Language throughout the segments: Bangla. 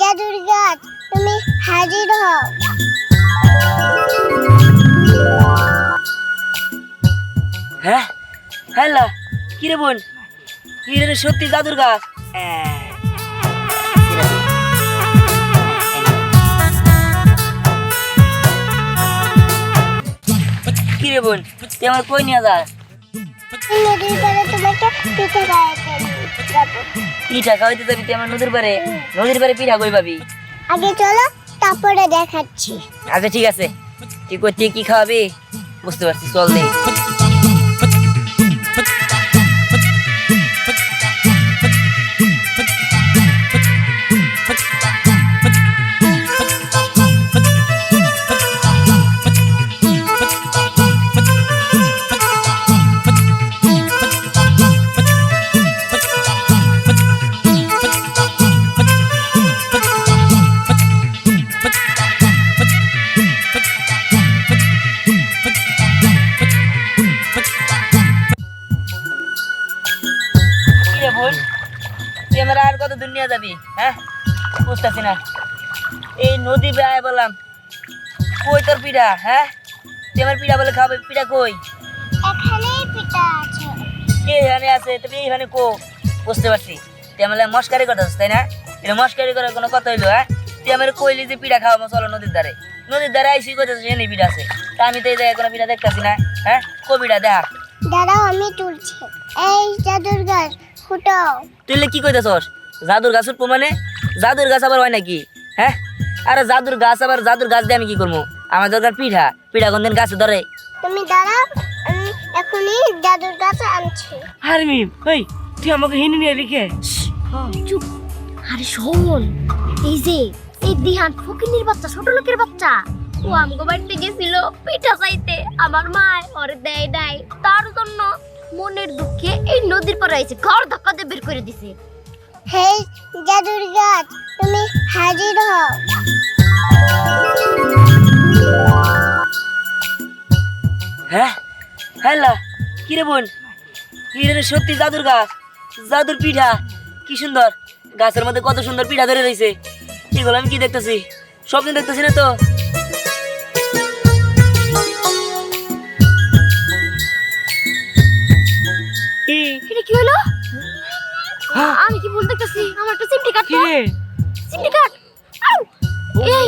জাদুর গাছ তুমি হাজির হও। হ্যাঁ হ্যালো কি রে বোন, কি রে সত্যি জাদুর গাছ? কি রে বোন তুই আমার কই নিয়ে যা? নদীর পাড়ে তোমাকে পিঠে খাওয়াতে যাবো। পিঠা খাওয়াইতে যাবি তুই আমার নদীর পাড়ে? নদীর পাড়ে পিঠা কই পাবি? আগে চলো তারপরে দেখাচ্ছি। আচ্ছা ঠিক আছে, তুই করতে কি খাওয়াবি বুঝতে পারছি, চল নেই। তুই আমার আর কত দুনিয়া যাবি? হ্যাঁ বুঝতেছি না। এই নদী বেড়ায় বললাম কই তোর পিঠা? হ্যাঁ তুই আমার পিঠা বলে খাবে, পিঠা কই? এখানেই পিঠা আছে। এখানে আছে তুমি এইখানে কো? বুঝতে পারছি তুই আমার মস্কারি করতেছিস তাই না? এটা মস্কারি করার কোনো কথা হইলো? হ্যাঁ তুই আমার কইলি যে পিঠা খাওয়াবো চলো নদীর ধারে, নদীর ধারে আইসি করতেছিস এনে পিঠা আছে, তা আমি তো এই জায়গায় কোনো পিঠা দেখতেছি না। হ্যাঁ কো পিঠা দেখা? দাঁড়াও আমি তুলছি। এই জাদুর গাছ ফুটাও। তুই কি কইতেছস? জাদুর গাছ উঠবো মানে? জাদুর গাছ আবার হয় নাকি? হ্যাঁ আরে জাদুর গাছ আবার জাদুর গাছ দিয়ে আমি কি করবো? আমার দরকার পিঠা, পিঠা কোন দিন গাছে ধরে? তুমি দাঁড়াও, আমি এখনই জাদুর গাছ আনছি। আরে মিম ওই তুই আমাকে হিনি নিয়ে লিখে চুপ। আরে শোন, এই যে এই দিহান ফকিনীর বাচ্চা, ছোট লোকের বাচ্চা, ও আমগো বাড়িতে গেছিল পিঠা চাইতে, আমার মা ওরে দেয় নাই, তার জন্য মনের দুঃখে এই নদীর পাড়ে আইছে, ঘর ধাক্কা দিয়ে বের করে দিছে। হে জাদুর গাছ তুমি হাজির হও। হ্যাঁ হ্যালো কি রে বোন, কি রে সত্যি জাদুর গাছ, জাদুর পিঠা, কি সুন্দর গাছের মধ্যে কত সুন্দর পিঠা ধরে রয়েছে। এগুলো আমি কি দেখতেছি? স্বপ্ন দেখতেছি না তো? এটা কি হলো? আমি কি ভুল দেখতেছি? আমার একটা চিমটি কাট, চিমটি কাট। আউ! এই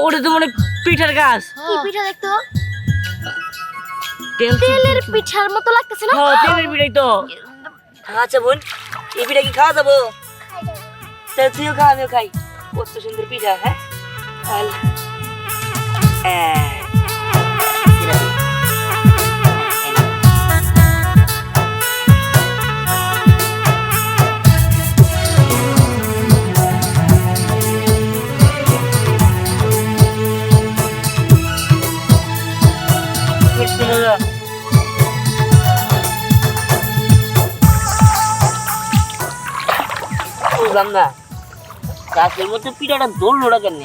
ওটা তো মনে পিঠার গাছ। কি পিঠা দেখতো? তেলের পিঠার মতো লাগতেছে না? হ্যাঁ তেলের পিঠাই তো। আচ্ছা বোন এই পিঠা কি খাওয়া যাবো? তাহলে তুইও খা আমিও খাই, কত সুন্দর পিঠা। হ্যাঁ বুঝলাম না গাছের মধ্যে পিঠাটা ধরলো না কেন?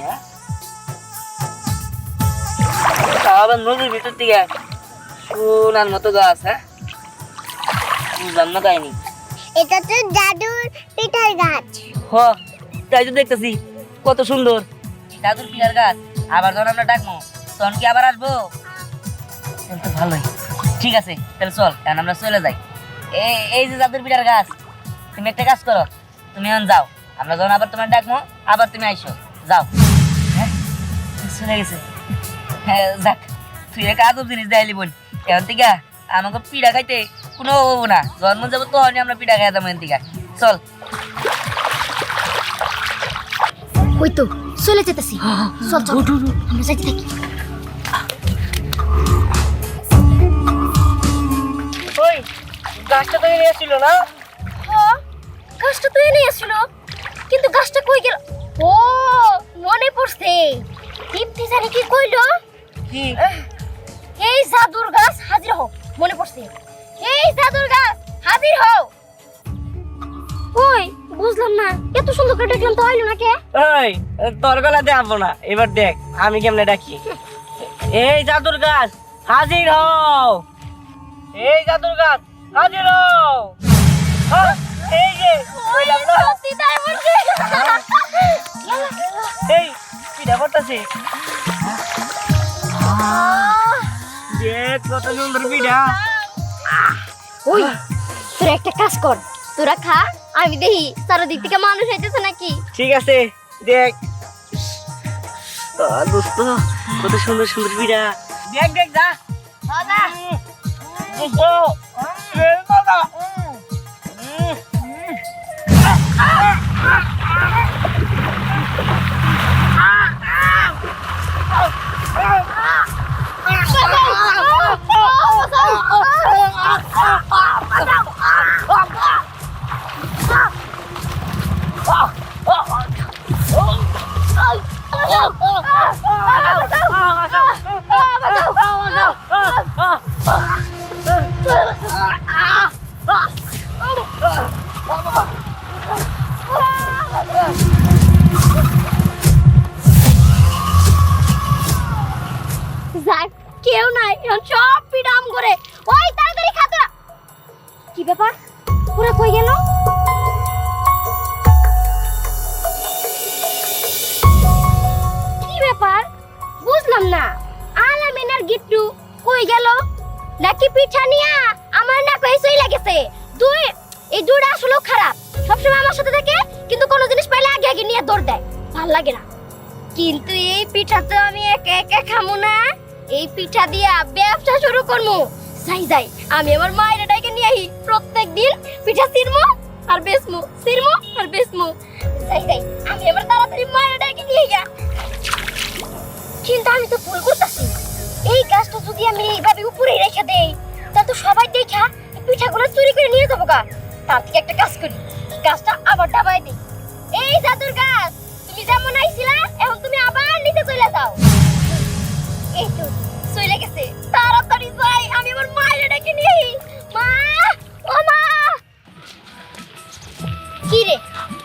হ্যাঁ আবার নদীর ভিতর থেকে সোনার মতো গাছ। হ্যাঁ বুঝলাম না তাইনি। এটা তো জাদুর পিঠার গাছ। হ তাই তো দেখতেছি কত সুন্দর জাদুর পিঠার গাছ। আবার যখন আমরা ডাকবো তখন কি আবার আসবো? তো ভালোই, ঠিক আছে তাহলে চল এখন আমরা চলে যাই। এই যে জাদুর পিঠার গাছ, তুমি একটা কাজ করো, তুমি এখন যাও, আমরা যখন আবার তোমার ডাকবো আবার তুমি আইসো, যাও। হ্যাঁ চলে গেছে। হ্যাঁ যাক তুই এক আজব জিনিস দেখাইলি বোন, এখন থেকে আমাকে পিঠা খাইতে কোনো অভাব না, জন্ম যাবো তখনই আমরা পিঠা খাই যাবো এখান থেকে। চল। ওই তো চলে যেতেছি, চল চল আমরা যাইতে থাকি। ওই গাছটা তো এনে আসছিল না? হ্যাঁ গাছটা তো এনে আসছিল, কিন্তু গাছটা কই গেল? ও মনে পড়ছে, দীপ্তি জানি কি কইলো? কি? এই জাদুর গাছ হাজির হও। মনে পড়ছে, এই জাদুর গাছ হাজির হও। ওই বুঝলাম না, এত সুন্দর করে দেখলাম তো হইলো না কে? ওই তোর গলা দেখাবো না, এবার দেখ আমি কেমনে ডাকি। এই জাদুর গাছ হাজির হও, এই জাদুর গাছ হাজির হও। এই যে কইলাম না। সত্যি তাই বলছে। আছে দেখ কত সুন্দর পিঠা ওই তোরা একটা কাজ কর, তোরা খা, আমি দেখি চারিদিক থেকে মানুষ হইতেছে নাকি। ঠিক আছে দেখ দোস্ত কত সুন্দর সুন্দর পিঠা দেখ দেখ যা দোস্ত দাদা যাক কেউ নাই, এখন সব পিডাম করে। ওই তাড়াতাড়ি খা তোরা। কি ব্যাপার, ওরা কই গেল? কি ব্যাপার বুঝলাম না, আলামিন আর গিট্টু কই গেল? নাকি পিঠা নিয়া আমার না কই সই লাগেছে। দুই এই দুইটা আসলে খারাপ, সবসময় আমার সাথে থাকে কিন্তু কোনো জিনিস পাইলে আগে আগে নিয়ে দৌড় দেয়, ভাল লাগে না। কিন্তু এই পিঠা তো আমি একা একা খামু না, এই পিঠা দিয়া ব্যবসা শুরু করবো। যাই যাই আমি আমার মায়ের ডাইকে নিয়ে আহি, প্রত্যেকদিন পিঠা চিরমু আর বেচমু, চিরমু আর বেচমু। যাই যাই আমি আমার তাড়াতাড়ি মায়ের ডাইকে নিয়ে গিয়া। কিন্তু আমি তো ভুল করতেছি, এই গাছটা যদি আমি এইভাবে উপরে রেখে দেই তা তো সবাই দেখা পিঠাগুলো চুরি করে নিয়ে যাবো গা। তার থেকে একটা কাজ করি, গাছটা আবার ডাবাই দিই। এই জাদুর গাছ, তুমি যেমন আইছিলা এখন তুমি আবার নিচে চলে যাও। এই তো চলে গেছে, তাড়াতাড়ি যাই আমি আমার মায়ের ডেকে নিয়ে আই। মা, ও মা। কি রে,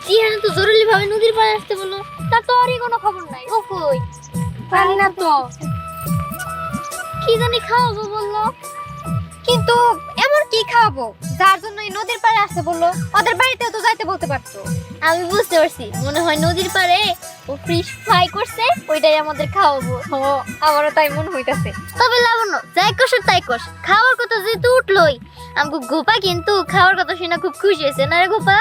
জিহান তো জরুরি ভাবে নদীর পাড়ে আসতে বললো, তার তো আর কোনো খবর নাই। ও কই? জানি না তো, কি জানি খাওয়াবো বললো, কিন্তু এমন কি খাওয়াবো যার জন্য এই নদীর পাড়ে আসতে বললো? ওদের বাড়িতেও তো যাইতে বলতে পারতো। আমি বুঝতে পারছি, মনে হয় নদীর পাড়ে ও ফিশ ফ্রাই করছে, ওইটাই আমাদের খাওয়াবো। আমারও তাই মনে হইতাছে। তবে লাবণ্য, যাই কষ তাই কষ, খাওয়ার কথা যেহেতু উঠলোই, আমাকে গোপা কিন্তু খাওয়ার কথা শুনে খুব খুশি হয়েছে না রে গোপা?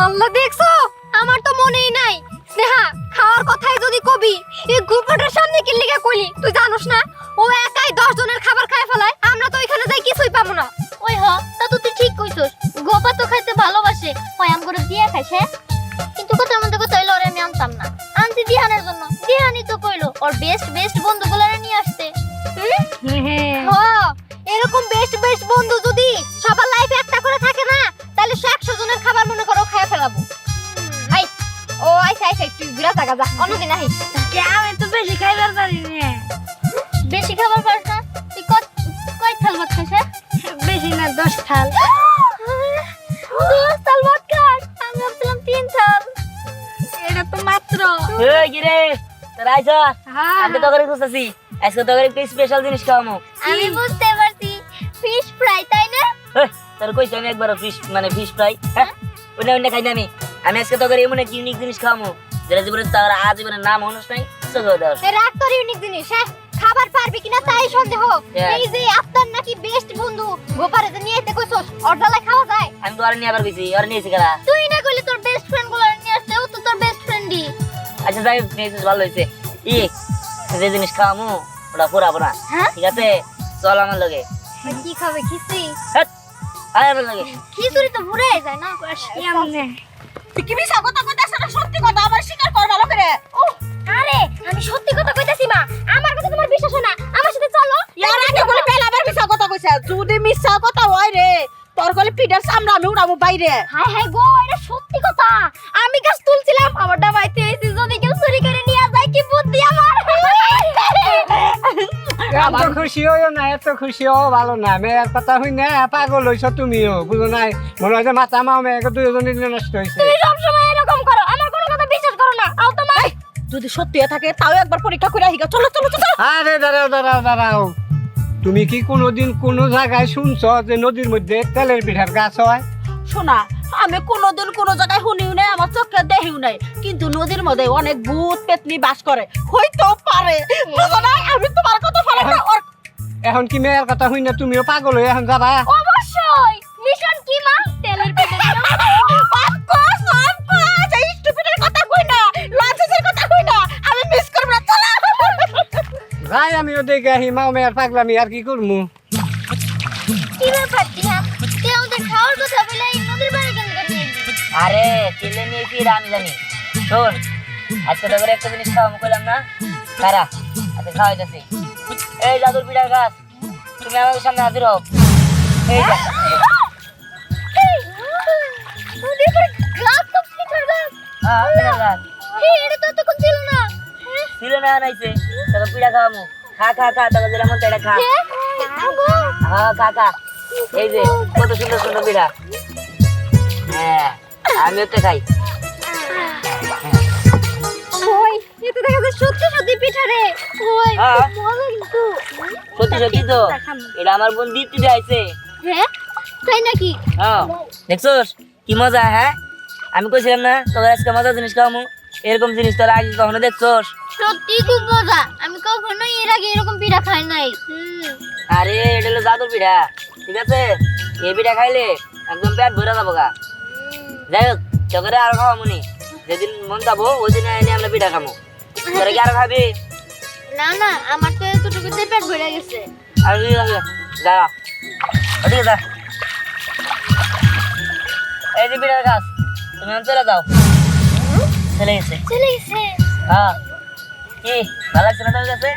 আল্লাহ দেখছো, আমার তো মনেই নাই। স্নেহা, খাওয়ার কথাই যদি কবি, এই গোপাটার সামনে কি লিখে কইলি? তুই জানোস না ও একাই 10 জনের খাবার খায় ফেলায়, আমরা তো ওইখানে যাই কিছুই পাবো না। ওই হ, তা তো তুই ঠিক কইছস, গোপা তো খাইতে ভালোবাসে, ওই আম করে দিয়ে খাইছে। কিন্তু কথার মধ্যে কথা হইলো ওরে আমি আনতাম না, আনছি দিহানের জন্য। দিহানি তো কইলো ওর বেস্ট বেস্ট বন্ধুগুলোরে নিয়ে আসতে। এরকম বেস্ট বেস্ট বন্ধু যদি সবার লাইফে একটা করে থাকে না, তাহলে 100 জনের খাবার মনে করো খায় ফেলাবো। আই ও আইসা আইসা তুই ঘুরা থাকা যা, অন্যদিন আহিস। আমি তো বেশি খাইবার পারি না। বেশি খাবার পারিস না? তুই কয় থাল ভাত খাইস? বেশি না, 10 থাল। 10 থাল ভাত খাস? আমি ভাবছিলাম 3 থাল। এটা তো মাত্র। এই কি রে তোরা আইছ? আমি তো করে খুঁজতেছি, আজকে তো করে একটা স্পেশাল জিনিস খাওয়ামু। আমি বুঝতে পারছি, ফিশ ফ্রাই তাই না? তোর কইছি আমি একবার ফিশ মানে ফিশ ফ্রাই, হ্যাঁ ওটা ওটা খাই না আমি। আমি আজকে তো করে এমন একটা ইউনিক জিনিস খাওয়ামু যেটা জীবনে তার আজীবনের নাম হনস নাই চোখে দেওয়া। রাগ তোর ইউনিক জিনিস, হ্যাঁ খাবার পারবি কিনা তাই সন্দেহ। এই যে আপনার নাকি বেস্ট বন্ধু গোপারে যে নিয়ে আইতে কইছস, অর্ডালাই খাওয়া যায়? আমি তো আর নিয়ে আবার কইছি, আর নিয়েছি কারা? তুই না কইলি তোর বেস্ট ফ্রেন্ড গুলো নিয়ে আসতে, ও তো তোর বেস্ট ফ্রেন্ডই। আচ্ছা যাই নিয়েছিস, ভালো হয়েছে। যে জিনিস খাওয়ামু ওটা পুরাবো না, ঠিক আছে? চল আমার লগে। কি খাবে? খিচুড়ি? আয় আমার লগে। খিচুড়ি তো ভুলে যায় না। কেমনে? তুই কি মিছা কথা কইতাছ না সত্যি কথা আবার স্বীকার কর ভালো করে? ও আরে আমি সত্যি কথা কইতাছি মা, আমার কথা তোমার বিশ্বাস হয় না, আমার সাথে চলো। ইয়ার আগে বলে পেল আবার মিছা কথা কইছ। যদি মিছা কথা হয় রে, তোর গলে পিডার সামরা আমি উড়াবো বাইরে। হাই হাই গো, এটা সত্যি কথা। আমি গাছ তুলছিলাম, আমার ডাবাইতে হইছে, যদি কেউ চুরি করে নিয়ে যায় কি বুদ্ধি আমার। এত খুশি হইও না, এত খুশি হও ভালো না। মেয়ের কথা হই না পাগল হইছ তুমিও, বুঝো নাই? মনে হয় যে মাথা মাও মেয়েকে দুজনের নষ্ট হয়েছে। তুমি সবসময় এরকম করো, আমার কোনো কথা বিশ্বাস করো না। আও তো মা। যদি সত্যি থাকে তাও একবার পরীক্ষা করে আহিগা। চলো চলো চলো। আরে দাঁড়াও দাঁড়াও দাঁড়াও, তুমি কি কোনোদিন কোনো জায়গায় শুনছ যে নদীর মধ্যে তেলের পিঠার গাছ হয়? শোনা আমি কোনোদিন কোনো জায়গায় শুনিও নাই, আমার চোখে দেখিও নাই, কিন্তু নদীর মধ্যে অনেক ভূত পেতনি বাস করে, হইতেও পারে। বুঝো না, আমি তোমার কথা ফলো করি। এখন কি মেয়ের কথা শুই না তুমিও পাগল হয়ে এখন যাবা? অবশ্যই মিশন কি মা তেলের পিঠা যাই আমিও দেখে আহি মাও মেয়ের পাগলামি আর কি করমু। কি ব্যাপার দিহান তুই আমাদের খাওয়ার কথা বলে এই নদীর পাড়ে কেন গেছিস? আরে কেলে নিয়ে কি আমি জানি। শোন, আজকে তো করে একটা জিনিস খাওয়া কইলাম না, খারা আচ্ছা খাওয়া যাচ্ছে। এই জাদুর পিঠার গাছ, তুমি আমাদের সামনে হাজির হও। এই যা। নদীর পাড়ে গাছ তো পিঠার গাছ। হ্যাঁ পিঠার গাছ এটা তো তখন ছিল না। ছিল না নাইছে, তোকে পিঠা খাওয়ামু। খা খা খা, তোকে যেটা মন চাই এটা খা। হ্যাঁ খা খা। এই যে কত সুন্দর সুন্দর পিঠা। হ্যাঁ আমি একটা খাই। ওই এটা দেখা যায় সত্যি সত্যি পিঠা রে। ওই হ্যাঁ। মজা কিন্তু। সত্যি সত্যি তো, এটা আমার বোন দীপ্তি আইছে। হ্যাঁ তাই নাকি? হ্যাঁ দেখছোস কি মজা। হ্যাঁ আমি কইছিলাম না তোকে আজকে মজার জিনিস খাওয়ামু, এরকম জিনিস তোরা আগে কখনো দেখছোস? সত্যি খুব মজা। আমি কখনো এর আগে এরকম পিঠা খাই নাই। আরে এটা হলো জাদুর পিঠা, ঠিক আছে? এই পিঠা খাইলে একদম পেট ভরে যাবো গা। যাই হোক তোকে আরো খাওয়ামু নি, যেদিন মন যাবো ওই দিন এনে আমরা পিঠা খামু। তোরা কি আরো খাবি? না না আমার তো এতটুকুতে পেট ভরে গেছে। আর কি খাবি? যা ওদিকে যা। এই যে পিঠার গাছ, তুমি এখন চলে যাও। চলে গেছে? চলে গেছে। হ্যাঁ কি ভালো লাগছে না তোর কাছে?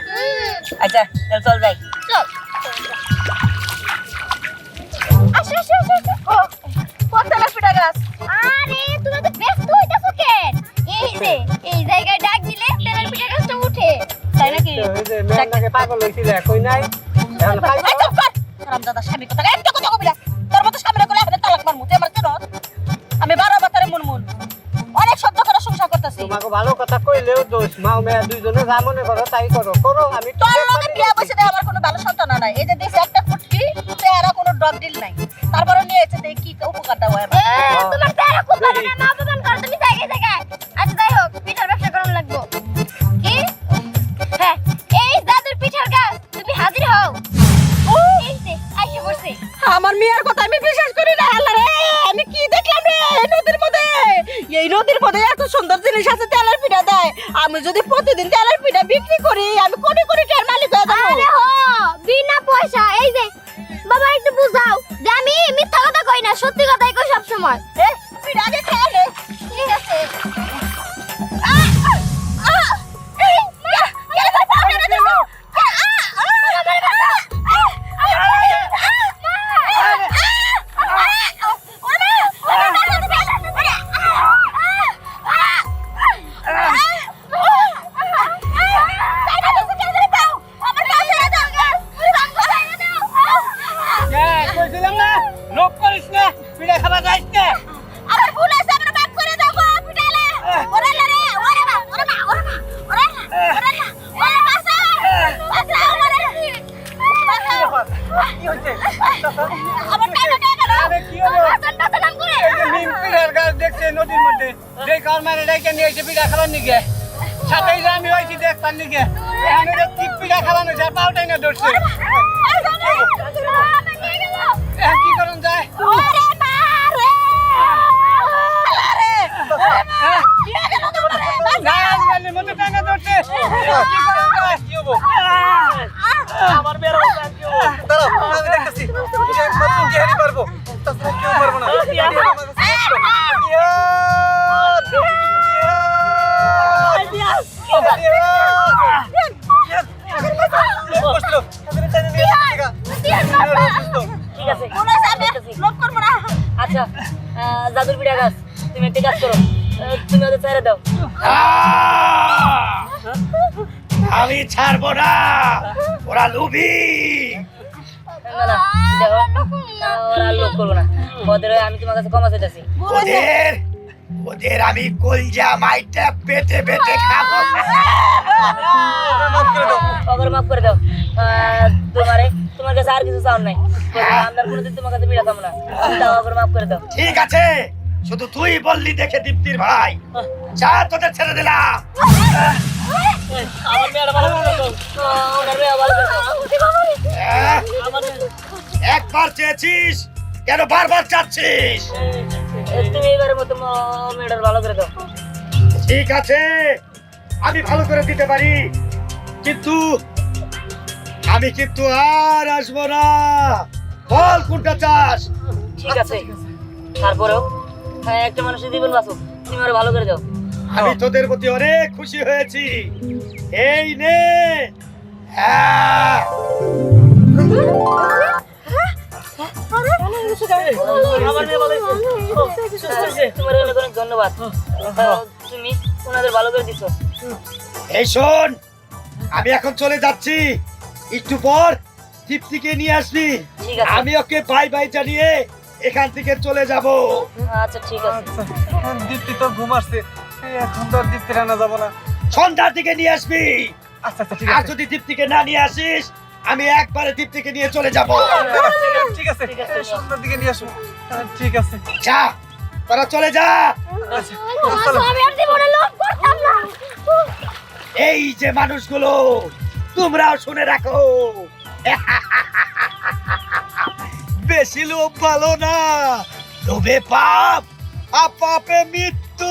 আচ্ছা তাহলে চল যাই। চল আসো আসো আসো। কোথায় পিঠা গাছ? আরে তুমি তো ব্যস্ত হইতাছো কেন? এই যে এই জায়গায় ডাক দিলে তেলের পিঠা গাছটা উঠে। তাই নাকি? ওই যে মেয়ের নাকি পাগল হয়েছিল কই নাই এখন খাইবো। এই চুপ কর। হারামজাদা স্বামী কথা একটা কথা কবি না। তোর মতো স্বামীরে কইলে আমি তালাক মারমু। তুই আমার কেন? আমি 12 বছরের মুনমুন অনেক সহ্য করে সংসার করতেছি। তোমাকে ভালো কথা কইলেও দোষ, মাও মেয়ে দুইজনে যা মনে করো তাই করো করো। আমি তো তোর লগে বিয়া বসে দেয় আমার কোনো ভালো সন্তান নাই। এই যে দিছে একটা ফুটকি, তেরা কোনো ড্রপ ডিল নাই। তারপরে নিয়েছে দেখি কি উপকারটা হয় আমার। তোমার তারা খুব ভালো না মা বাবান কর তুমি জায়গায় জায়গায়। আচ্ছা যাই হোক পিঠার ব্যবসা করার লাগবো। কি? হ্যাঁ এই দাদুর পিঠার গাছ তুমি হাজির হও। এই যে আইসে বসে। আমার মেয়ের কথা আমি বিশ্বাস করি না। আল্লাহ রে, আমি কি দেখলাম রে এই নদীর মধ্যে? এই নদীর মধ্যে এত সুন্দর জিনিস আছে, তেলের পিঠা দেয়। আমি যদি প্রতিদিন তেলের পিঠা বিক্রি করি আমি কোটি কোটি টাকার মালিক হয়ে যাবো। আরে হো বিনা পয়সা। এই যে বাবা একটু বুঝাও যে আমি মিথ্যা কথা কই না, সত্যি কথাই কই সব সময়। এ, পিঠা আগে খেয়ে নে। ঠিক আছে। কইছিলাম না লোক করিস না, পিঠা খাবা যাইস না। আমার ভুল আছে, আমার মাফ করে দাও গো পিঠালে। ওরে রে, ওরে মা, ওরে মা, ওরে মা, ওরে মা, ওরে মা, ওরে বাসা, বাসা আমারে। কি হইছে? আমার টাকা টাকা দাও। আরে কি হলো? বাসন বাসন আম করে। এই যে নিম পিঠার গাছ দেখছে নদীর মধ্যে, যে কার মারে ডেকে নিয়ে এসে পিঠা খাবার নিগে সাথেই যে আমি হয়েছি দেখতাম নিগে। এখন এটা কি পিঠা খাওয়ানো যায় পাউটাই না ধরছে। এখন কি করুন যায়? ওরে মা রে। আরে। না আজকালের মধ্যে টাকা ধরছে। কি করুন যায়? কি হবো? আমার বের হচ্ছে কি হবো? দাঁড়াও আমি দেখতেছি। এটা একমাত্র গিয়ারই পারবো। তাছাড়া কেউ পারবো না। ঠিক আছে মনে আছে আমি লোভ করবো না। আচ্ছা জাদুর পিঠা গাছ তুমি একটা কাজ করো, তুমি ওদের ছেড়ে দাও। আমি ছাড়বো না, ওরা লুবি। না না দেখো, ওরা লোক করবো না। ওদের আমি তোমার কাছে ক্ষমা চাইতেছি। ওদের ওদের আমি কলজা মাইটা পেটে পেটে খাবো। ওদের মাফ করে দাও। তোমার কাছে আর কিছু চাও নাই। আমরা কোনোদিন তোমার কাছে মিলা খাবো না। তাও ওদের মাফ করে দাও। ঠিক আছে, শুধু তুই বললি দেখে দীপ্তির ভাই যা তোদের ছেড়ে দিলাম আমার মেয়েটা ভালো করে দাও ওনার মেয়ে ভালো করে দাও আহ, একবার চেয়েছিস কেন বারবার চাচ্ছিস তুমি এবারের মতো মেয়েটার ভালো করে দাও ঠিক আছে আমি ভালো করে দিতে পারি কিন্তু আমি কিন্তু আর আসবো না বল কোনটা চাস ঠিক আছে তারপরেও হ্যাঁ একটা মানুষের জীবন বাঁচো তুমি আরো ভালো করে দাও আমি তোদের প্রতি অনেক খুশি হয়েছি এই নে হ্যাঁ আমার মেয়ে ভালো হয়েছে তোমার অনেক অনেক ধন্যবাদ তুমি ওনাদের ভালো করে দিছো এই শোন আমি এখন চলে যাচ্ছি একটু পর দীপ্তিকে নিয়ে আসবি ঠিক আছে। আমি ওকে বাই বাই জানিয়ে এখান থেকে চলে যাব আচ্ছা ঠিক আছে আচ্ছা দীপ্তি তো ঘুম আসছে এখন তো আর দীপ্তি রান্না যাবো না সন্ধ্যার দিকে নিয়ে আসবি আচ্ছা আচ্ছা ঠিক আর আছে যদি দীপ্তিকে না নিয়ে আসিস আমি একবারে দীপ্তিকে নিয়ে চলে যাব ঠিক আছে সন্ধ্যার দিকে নিয়ে আসো ঠিক আছে যা তোরা চলে যা আচ্ছা চলো। আমি আর জীবনে লোভ করতাম না এই যে মানুষগুলো তোমরাও শুনে রাখো বেশি লোভ ভালো না লোভে পাপ আর পাপে মৃত্যু